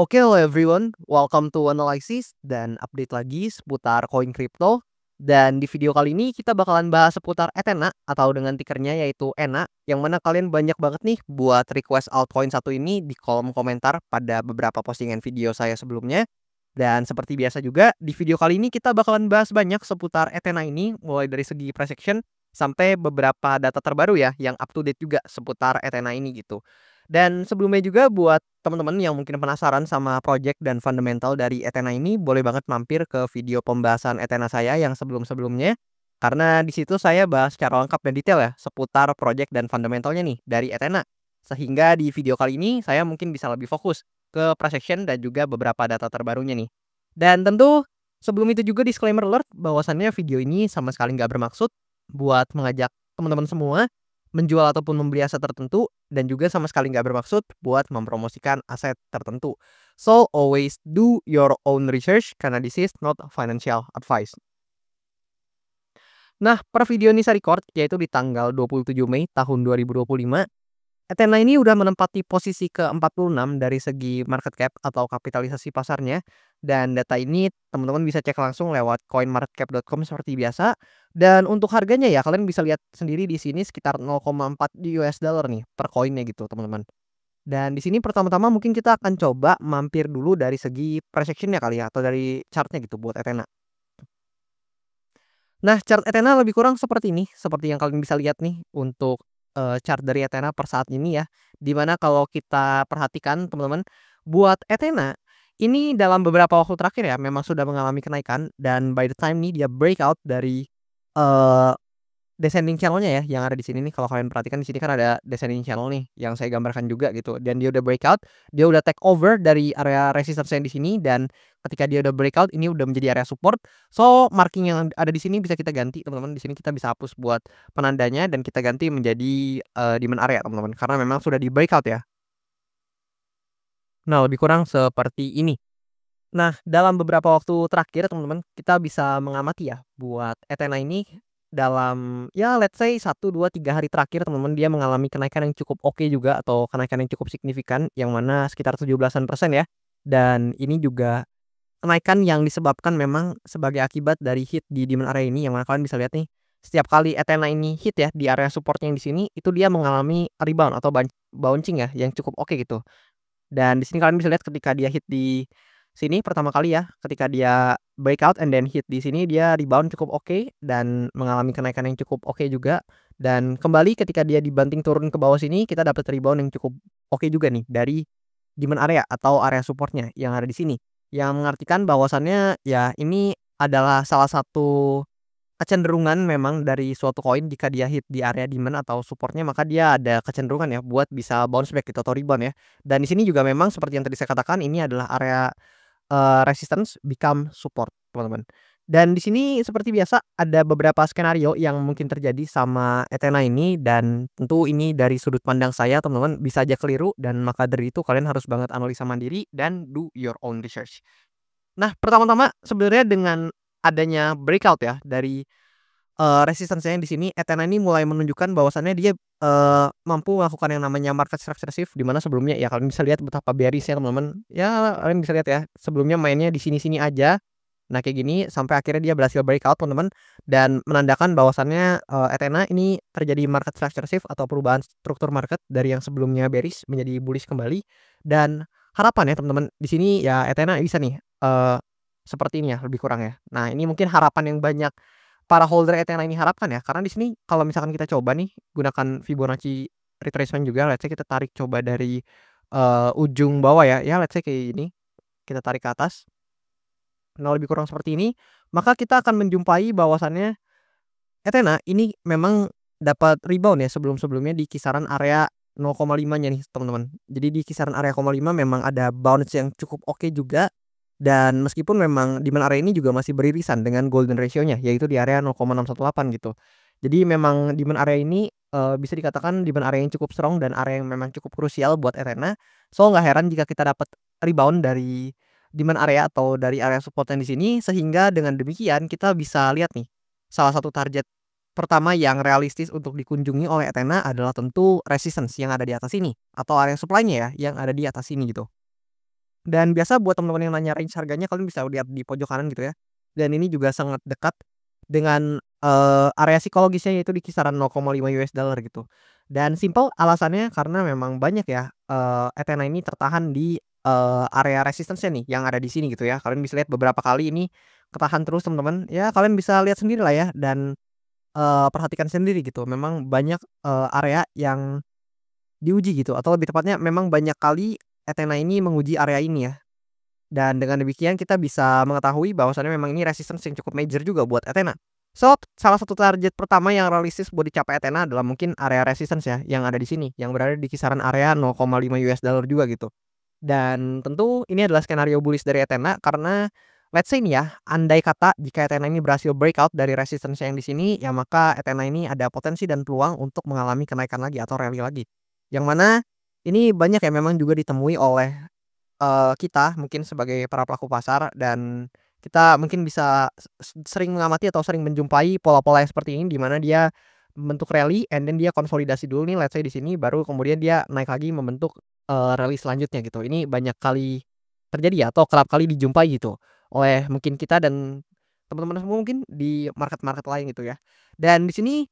Oke, hello everyone, welcome to Analysis dan update lagi seputar koin kripto. Dan di video kali ini kita bakalan bahas seputar Ethena atau dengan tikernya yaitu ENA, yang mana kalian banyak banget nih buat request altcoin satu ini di kolom komentar pada beberapa postingan video saya sebelumnya. Dan seperti biasa juga di video kali ini kita bakalan bahas banyak seputar Ethena ini, mulai dari segi price action sampai beberapa data terbaru ya yang up to date juga seputar Ethena ini gitu. Dan sebelumnya juga buat teman-teman yang mungkin penasaran sama project dan fundamental dari Ethena ini, boleh banget mampir ke video pembahasan Ethena saya yang sebelum-sebelumnya. Karena di situ saya bahas secara lengkap dan detail ya seputar project dan fundamentalnya nih dari Ethena. Sehingga di video kali ini saya mungkin bisa lebih fokus ke price action dan juga beberapa data terbarunya nih. Dan tentu sebelum itu juga disclaimer alert bahwasannya video ini sama sekali nggak bermaksud buat mengajak teman-teman semua menjual ataupun membeli aset tertentu, dan juga sama sekali nggak bermaksud buat mempromosikan aset tertentu. So, always do your own research karena this is not financial advice. Nah, per video ini saya record yaitu di tanggal 27 Mei tahun 2025. Ethena ini udah menempati posisi ke-46 dari segi market cap atau kapitalisasi pasarnya, dan data ini teman-teman bisa cek langsung lewat coinmarketcap.com seperti biasa. Dan untuk harganya ya kalian bisa lihat sendiri di sini sekitar 0,4 US dollar nih per koinnya gitu, teman-teman. Dan di sini pertama-tama mungkin kita akan coba mampir dulu dari segi price action-nya kali ya, atau dari chartnya gitu buat Ethena. Nah, chart Ethena lebih kurang seperti ini, seperti yang kalian bisa lihat nih untuk, chart dari Ethena per saat ini ya. Di mana kalau kita perhatikan teman-teman, buat Ethena, ini dalam beberapa waktu terakhir ya memang sudah mengalami kenaikan, dan by the time nih dia breakout dari, eee descending channel-nya ya, yang ada di sini nih. Kalau kalian perhatikan di sini kan ada descending channel nih, yang saya gambarkan juga gitu, dan dia udah breakout, dia udah take over dari area resistance yang di sini, dan ketika dia udah breakout, ini udah menjadi area support. So, marking yang ada di sini bisa kita ganti teman-teman, di sini kita bisa hapus buat penandanya dan kita ganti menjadi, demand area teman-teman, karena memang sudah di breakout ya. Nah, lebih kurang seperti ini. Nah, dalam beberapa waktu terakhir teman-teman, kita bisa mengamati ya, buat Ethena ini dalam ya let's say 1, 2, 3 hari terakhir teman-teman, dia mengalami kenaikan yang cukup oke juga atau kenaikan yang cukup signifikan, yang mana sekitar 17% ya. Dan ini juga kenaikan yang disebabkan memang sebagai akibat dari hit di demand area ini, yang mana kalian bisa lihat nih, setiap kali Ethena ini hit ya di area support yang di sini, itu dia mengalami rebound atau bouncing ya yang cukup oke gitu. Dan di sini kalian bisa lihat ketika dia hit di sini pertama kali ya, ketika dia breakout and then hit di sini, dia rebound cukup oke dan mengalami kenaikan yang cukup oke juga. Dan kembali ketika dia dibanting turun ke bawah sini, kita dapat rebound yang cukup oke juga nih dari demand area atau area supportnya yang ada di sini. Yang mengartikan bahwasannya ya ini adalah salah satu kecenderungan memang dari suatu koin jika dia hit di area demand atau supportnya, maka dia ada kecenderungan ya buat bisa bounce back gitu atau rebound ya. Dan di sini juga memang seperti yang tadi saya katakan, ini adalah area, resistance become support, teman-teman. Dan di sini seperti biasa ada beberapa skenario yang mungkin terjadi sama Ethena ini, dan tentu ini dari sudut pandang saya teman-teman bisa aja keliru, dan maka dari itu kalian harus banget analisa mandiri dan do your own research. Nah, pertama-tama sebenarnya dengan adanya breakout ya dari, resistance-nya di sini, Ethena ini mulai menunjukkan bahwasannya dia, mampu melakukan yang namanya market structure shift, di mana sebelumnya ya kalian bisa lihat betapa bearish-nya teman-teman. Ya kalian bisa lihat ya, sebelumnya mainnya di sini-sini aja. Nah kayak gini sampai akhirnya dia berhasil breakout teman-teman, dan menandakan bahwasannya, Ethena ini terjadi market structure shift atau perubahan struktur market dari yang sebelumnya bearish menjadi bullish kembali. Dan harapan ya teman-teman, di sini ya Ethena bisa nih, seperti ini ya lebih kurang ya. Nah ini mungkin harapan yang banyak para holder Ethena ini harapkan ya, karena di sini kalau misalkan kita coba nih gunakan Fibonacci retracement juga, let's say kita tarik coba dari, ujung bawah ya, ya let's say kayak gini, kita tarik ke atas. Nah lebih kurang seperti ini, maka kita akan menjumpai bahwasannya Ethena ini memang dapat rebound ya sebelum-sebelumnya di kisaran area 0,5-nya nih teman-teman. Jadi di kisaran area 0,5 memang ada bounce yang cukup oke juga, dan meskipun memang demand area ini juga masih beririsan dengan golden ratio-nya yaitu di area 0,618 gitu. Jadi memang demand area ini, bisa dikatakan demand area yang cukup strong dan area yang memang cukup krusial buat Ethena. So nggak heran jika kita dapat rebound dari demand area atau dari area support yang di sini, sehingga dengan demikian kita bisa lihat nih, salah satu target pertama yang realistis untuk dikunjungi oleh Ethena adalah tentu resistance yang ada di atas ini, atau area supply-nya ya yang ada di atas ini gitu. Dan biasa buat teman-teman yang nanya range harganya kalian bisa lihat di pojok kanan gitu ya. Dan ini juga sangat dekat dengan, area psikologisnya yaitu di kisaran $0,5 gitu. Dan simpel alasannya karena memang banyak ya, Ethena ini tertahan di, area resistance-nya nih yang ada di sini gitu ya. Kalian bisa lihat beberapa kali ini ketahan terus teman-teman, ya kalian bisa lihat sendirilah ya dan, perhatikan sendiri gitu. Memang banyak, area yang diuji gitu atau lebih tepatnya memang banyak kali Ethena ini menguji area ini ya. Dan dengan demikian kita bisa mengetahui bahwasannya memang ini resistance yang cukup major juga buat Ethena. So, salah satu target pertama yang realistis buat dicapai Ethena adalah mungkin area resistance ya, yang ada di sini, yang berada di kisaran area $0,5 juga gitu. Dan tentu ini adalah skenario bullish dari Ethena karena let's say nih ya, andai kata jika Ethena ini berhasil breakout dari resistance yang di sini, ya maka Ethena ini ada potensi dan peluang untuk mengalami kenaikan lagi atau rally lagi. Yang mana ini banyak ya memang juga ditemui oleh kita mungkin sebagai para pelaku pasar dan kita mungkin bisa sering mengamati atau sering menjumpai pola-pola yang seperti ini di mana dia membentuk rally and then dia konsolidasi dulu nih let's say di sini baru kemudian dia naik lagi membentuk, rally selanjutnya gitu. Ini banyak kali terjadi ya atau kerap kali dijumpai gitu oleh mungkin kita dan teman-teman semua mungkin di market-market lain gitu ya. Dan di sini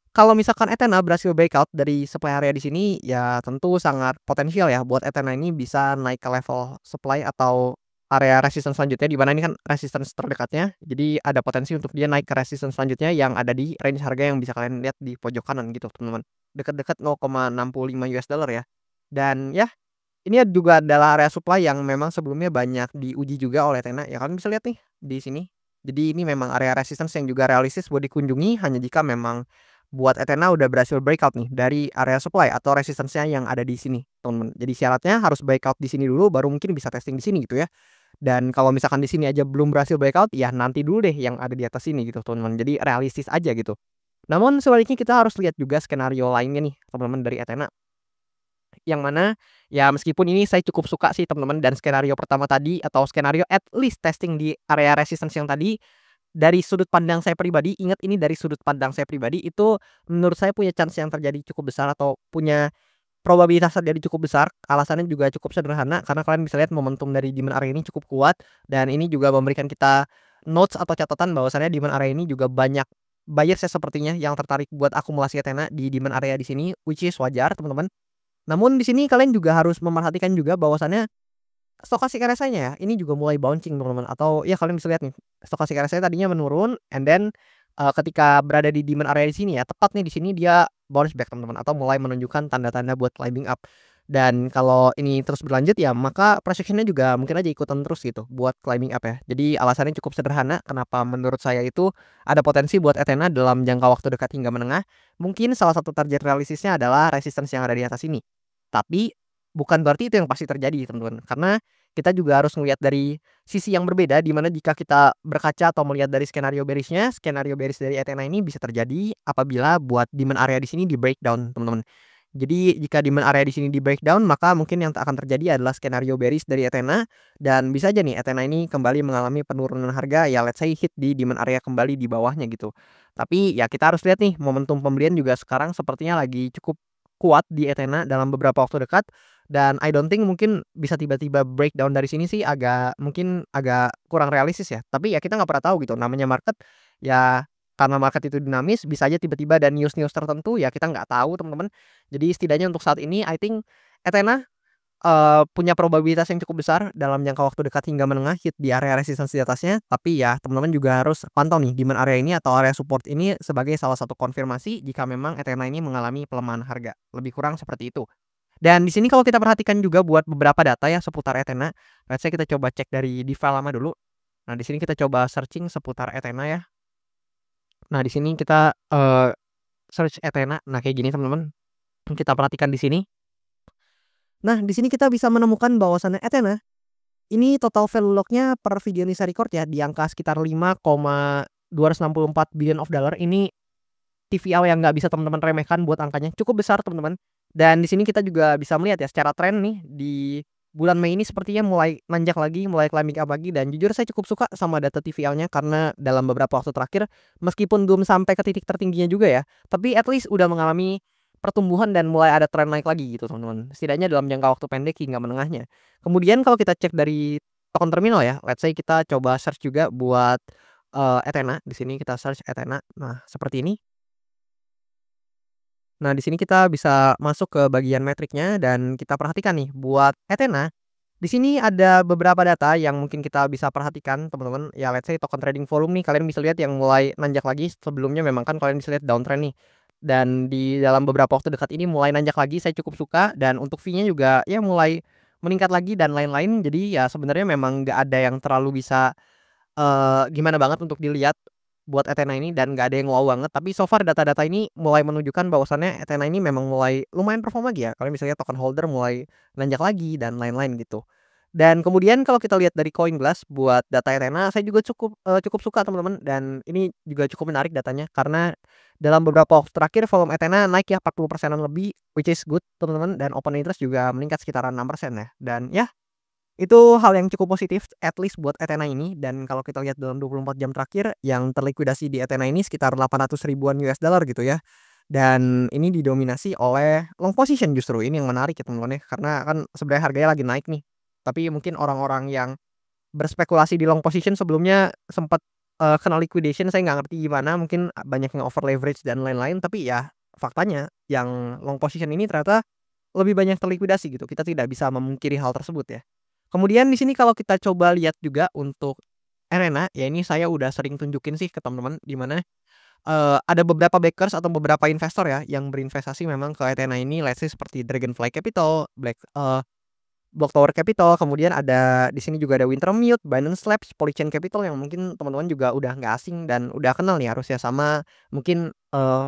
kalau misalkan Ethena berhasil breakout dari supply area di sini, ya tentu sangat potensial ya buat Ethena ini bisa naik ke level supply atau area resistance selanjutnya, di mana ini kan resistance terdekatnya. Jadi ada potensi untuk dia naik ke resistance selanjutnya yang ada di range harga yang bisa kalian lihat di pojok kanan gitu, teman-teman. Dekat-dekat $0,65 ya. Dan ya, ini juga adalah area supply yang memang sebelumnya banyak diuji juga oleh Ethena. Ya kalian bisa lihat nih di sini. Jadi ini memang area resistance yang juga realistis buat dikunjungi hanya jika memang buat Ethena udah berhasil breakout nih dari area supply atau resistance-nya yang ada di sini, teman-teman. Jadi syaratnya harus breakout di sini dulu baru mungkin bisa testing di sini gitu ya. Dan kalau misalkan di sini aja belum berhasil breakout, ya nanti dulu deh yang ada di atas sini gitu, teman-teman. Jadi realistis aja gitu. Namun sebaliknya kita harus lihat juga skenario lainnya nih, teman-teman dari Ethena. Yang mana ya meskipun ini saya cukup suka sih teman-teman dan skenario pertama tadi atau skenario at least testing di area resistance yang tadi, dari sudut pandang saya pribadi, ingat ini dari sudut pandang saya pribadi, itu menurut saya punya chance yang terjadi cukup besar atau punya probabilitas terjadi cukup besar. Alasannya juga cukup sederhana karena kalian bisa lihat momentum dari demand area ini cukup kuat dan ini juga memberikan kita notes atau catatan bahwasannya demand area ini juga banyak buyers ya sepertinya yang tertarik buat akumulasi Ethena di demand area di sini, which is wajar teman-teman. Namun di sini kalian juga harus memerhatikan juga bahwasannya stokastik RSI-nya ya, ini juga mulai bouncing teman-teman atau ya kalian bisa lihat nih, stokastik RSI tadinya menurun and then, ketika berada di demand area di sini ya, tepat nih di sini dia bounce back teman-teman atau mulai menunjukkan tanda-tanda buat climbing up. Dan kalau ini terus berlanjut ya maka price action-nya juga mungkin aja ikutan terus gitu buat climbing up ya. Jadi alasannya cukup sederhana kenapa menurut saya itu ada potensi buat Ethena dalam jangka waktu dekat hingga menengah. Mungkin salah satu target realistisnya adalah resistance yang ada di atas ini. Tapi bukan berarti itu yang pasti terjadi teman-teman, karena kita juga harus melihat dari sisi yang berbeda di mana jika kita berkaca atau melihat dari skenario bearish-nya, skenario bearish dari Ethena ini bisa terjadi apabila buat demand area di sini di breakdown, teman-teman. Jadi jika demand area di sini di breakdown, maka mungkin yang akan terjadi adalah skenario bearish dari Ethena dan bisa aja nih Ethena ini kembali mengalami penurunan harga ya let's say hit di demand area kembali di bawahnya gitu. Tapi ya kita harus lihat nih momentum pembelian juga sekarang sepertinya lagi cukup kuat di Ethena dalam beberapa waktu dekat dan I don't think mungkin bisa tiba-tiba breakdown dari sini sih mungkin agak kurang realistis ya. Tapi ya kita nggak pernah tahu gitu namanya market ya karena market itu dinamis bisa aja tiba-tiba ada news-news tertentu ya kita nggak tahu teman-teman. Jadi setidaknya untuk saat ini I think Ethena, punya probabilitas yang cukup besar dalam jangka waktu dekat hingga menengah hit di area resistance di atasnya. Tapi ya teman-teman juga harus pantau nih demand area ini atau area support ini sebagai salah satu konfirmasi jika memang Ethena ini mengalami pelemahan harga. Lebih kurang seperti itu. Dan di sini kalau kita perhatikan juga buat beberapa data ya seputar Ethena. Let's say kita coba cek dari DeFi lama dulu. Nah, di sini kita coba searching seputar Ethena ya. Nah, di sini kita, search Ethena. Nah, kayak gini teman-teman. Kita perhatikan di sini. Nah, di sini kita bisa menemukan bahwasannya Ethena ini total value lock-nya per video Nisa Record ya di angka sekitar 5,264 billion of dollar. Ini TVL yang nggak bisa teman-teman remehkan buat angkanya cukup besar teman-teman. Dan di sini kita juga bisa melihat ya secara tren nih di bulan Mei ini sepertinya mulai nanjak lagi, mulai climbing up lagi dan jujur saya cukup suka sama data TVL-nya karena dalam beberapa waktu terakhir meskipun belum sampai ke titik tertingginya juga ya, tapi at least udah mengalami pertumbuhan dan mulai ada tren naik lagi gitu teman-teman, setidaknya dalam jangka waktu pendek hingga menengahnya. Kemudian kalau kita cek dari token terminal ya, let's say kita coba search juga buat, Ethena, di sini kita search Ethena. Nah, seperti ini. Nah, di sini kita bisa masuk ke bagian metriknya dan kita perhatikan nih buat Ethena, di sini ada beberapa data yang mungkin kita bisa perhatikan teman-teman. Ya let's say token trading volume nih, kalian bisa lihat yang mulai nanjak lagi, sebelumnya memang kan kalian bisa lihat downtrend nih. Dan di dalam beberapa waktu dekat ini mulai nanjak lagi, saya cukup suka dan untuk fee-nya juga ya mulai meningkat lagi dan lain-lain. Jadi ya sebenarnya memang nggak ada yang terlalu bisa gimana banget untuk dilihat buat Ethena ini dan nggak ada yang wow banget, tapi so far data-data ini mulai menunjukkan bahwasannya Ethena ini memang mulai lumayan perform lagi ya. Kalian bisa lihat token holder mulai nanjak lagi dan lain-lain gitu. Dan kemudian kalau kita lihat dari CoinGlass buat data Ethena, saya juga cukup suka teman-teman, dan ini juga cukup menarik datanya karena dalam beberapa waktu terakhir volume Ethena naik ya 40%-an lebih, which is good teman-teman, dan open interest juga meningkat sekitaran 6% ya. Dan ya itu hal yang cukup positif at least buat Ethena ini. Dan kalau kita lihat dalam 24 jam terakhir yang terlikuidasi di Ethena ini sekitar 800 ribuan US dollar gitu ya. Dan ini didominasi oleh long position, justru ini yang menarik ya teman-teman ya, karena kan sebenarnya harganya lagi naik nih. Tapi mungkin orang-orang yang berspekulasi di long position sebelumnya sempat, kena liquidation, saya nggak ngerti gimana, mungkin banyak yang over leverage dan lain-lain, tapi ya faktanya yang long position ini ternyata lebih banyak terlikuidasi gitu, kita tidak bisa memungkiri hal tersebut ya. Kemudian di sini kalau kita coba lihat juga untuk Arena, ya ini saya udah sering tunjukin sih ke teman-teman, di mana, ada beberapa backers atau beberapa investor ya yang berinvestasi memang ke Ethena ini, let's say seperti Dragonfly Capital, Block Tower Capital, kemudian ada di sini juga ada Wintermute, Binance Labs, Polychain Capital yang mungkin teman-teman juga udah nggak asing dan udah kenal nih harusnya, sama mungkin,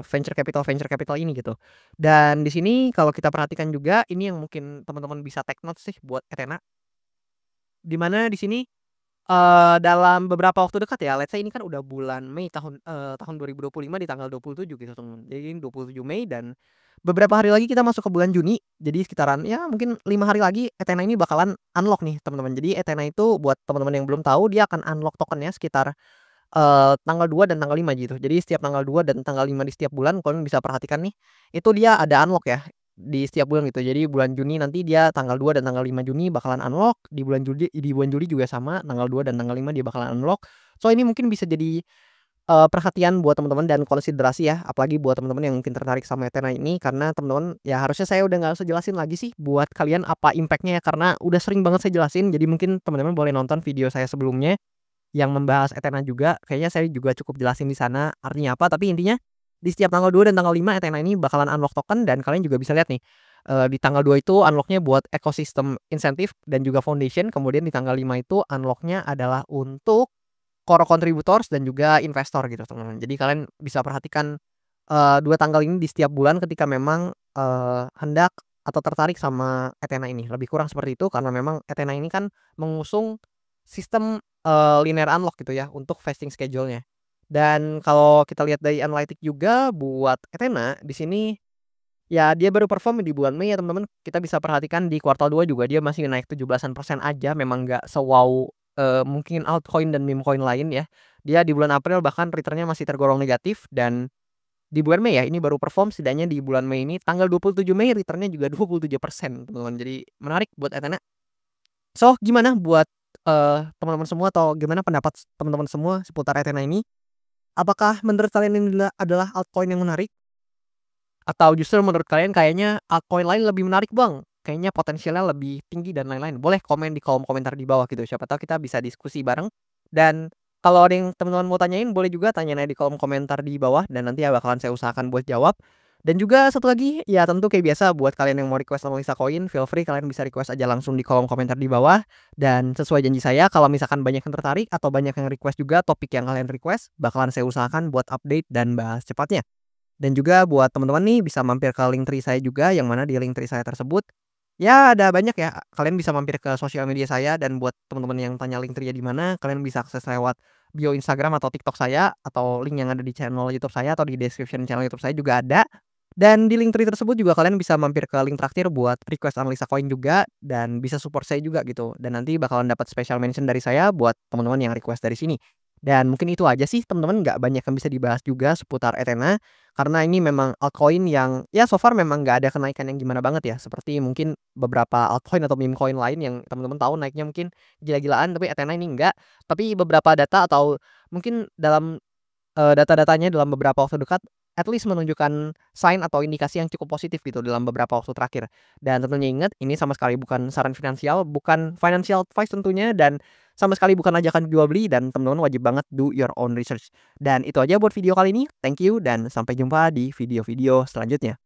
venture capital ini gitu. Dan di sini kalau kita perhatikan juga ini yang mungkin teman-teman bisa take note sih buat Ethena, di mana di sini dalam beberapa waktu dekat ya, let's say ini kan udah bulan Mei tahun 2025 di tanggal 27 gitu teman-teman. Jadi ini 27 Mei dan beberapa hari lagi kita masuk ke bulan Juni. Jadi sekitaran ya mungkin 5 hari lagi Ethena ini bakalan unlock nih teman-teman. Jadi Ethena itu buat teman-teman yang belum tahu, dia akan unlock tokennya sekitar, tanggal 2 dan tanggal 5 gitu. Jadi setiap tanggal 2 dan tanggal 5 di setiap bulan kalian bisa perhatikan nih, itu dia ada unlock ya di setiap bulan gitu. Jadi bulan Juni nanti dia tanggal 2 dan tanggal 5 Juni bakalan unlock, di bulan Juli juga sama tanggal 2 dan tanggal 5 dia bakalan unlock. So ini mungkin bisa jadi, perhatian buat teman-teman dan konsiderasi ya, apalagi buat teman-teman yang mungkin tertarik sama Ethena ini, karena teman-teman ya harusnya saya udah nggak usah jelasin lagi sih buat kalian apa impact-nya ya, karena udah sering banget saya jelasin. Jadi mungkin teman-teman boleh nonton video saya sebelumnya yang membahas Ethena juga, kayaknya saya juga cukup jelasin di sana artinya apa, tapi intinya di setiap tanggal 2 dan tanggal 5 Ethena ini bakalan unlock token, dan kalian juga bisa lihat nih, di tanggal 2 itu unlock-nya buat ekosistem insentif dan juga foundation, kemudian di tanggal 5 itu unlock-nya adalah untuk core contributors dan juga investor gitu teman-teman. Jadi kalian bisa perhatikan, 2 tanggal ini di setiap bulan ketika memang, hendak atau tertarik sama Ethena ini. Lebih kurang seperti itu karena memang Ethena ini kan mengusung sistem, linear unlock gitu ya untuk vesting schedule-nya. Dan kalau kita lihat dari analitik juga buat Ethena di sini, ya dia baru perform di bulan Mei ya teman-teman. Kita bisa perhatikan di kuartal 2 juga dia masih naik 17% aja, memang nggak se-wow, mungkin altcoin dan meme coin lain ya. Dia di bulan April bahkan return-nya masih tergolong negatif, dan di bulan Mei ya ini baru perform, setidaknya di bulan Mei ini tanggal 27 Mei return-nya juga 27% teman-teman. Jadi menarik buat Ethena. So gimana buat, teman-teman semua, atau gimana pendapat teman-teman semua seputar Ethena ini? Apakah menurut kalian ini adalah altcoin yang menarik? Atau justru menurut kalian kayaknya altcoin lain lebih menarik Bang, kayaknya potensialnya lebih tinggi dan lain-lain? Boleh komen di kolom komentar di bawah gitu, siapa tahu kita bisa diskusi bareng. Dan kalau ada yang teman-teman mau tanyain, boleh juga tanyain aja di kolom komentar di bawah, dan nanti ya bakalan saya usahakan buat jawab. Dan juga satu lagi, ya tentu kayak biasa buat kalian yang mau request analisa koin, feel free kalian bisa request aja langsung di kolom komentar di bawah. Dan sesuai janji saya, kalau misalkan banyak yang tertarik atau banyak yang request juga topik yang kalian request, bakalan saya usahakan buat update dan bahas cepatnya. Dan juga buat teman-teman nih bisa mampir ke link tree saya juga, yang mana di link tree saya tersebut ya ada banyak ya, kalian bisa mampir ke sosial media saya, dan buat teman-teman yang tanya link tree-nya di mana, kalian bisa akses lewat bio Instagram atau TikTok saya, atau link yang ada di channel YouTube saya atau di description channel YouTube saya juga ada. Dan di link tree tersebut juga kalian bisa mampir ke link traktir buat request analisa koin juga, dan bisa support saya juga gitu. Dan nanti bakalan dapat special mention dari saya buat teman-teman yang request dari sini. Dan mungkin itu aja sih teman-teman, nggak banyak yang bisa dibahas juga seputar Ethena, karena ini memang altcoin yang ya so far memang nggak ada kenaikan yang gimana banget ya, seperti mungkin beberapa altcoin atau meme coin lain yang teman-teman tahu naiknya mungkin gila-gilaan, tapi Ethena ini enggak. Tapi beberapa data atau mungkin dalam data-datanya dalam beberapa waktu dekat, at least menunjukkan sign atau indikasi yang cukup positif gitu dalam beberapa waktu terakhir. Dan tentunya ingat, ini sama sekali bukan saran finansial, bukan financial advice tentunya, dan sama sekali bukan ajakan jual beli, dan teman-teman wajib banget do your own research. Dan itu aja buat video kali ini, thank you dan sampai jumpa di video-video selanjutnya.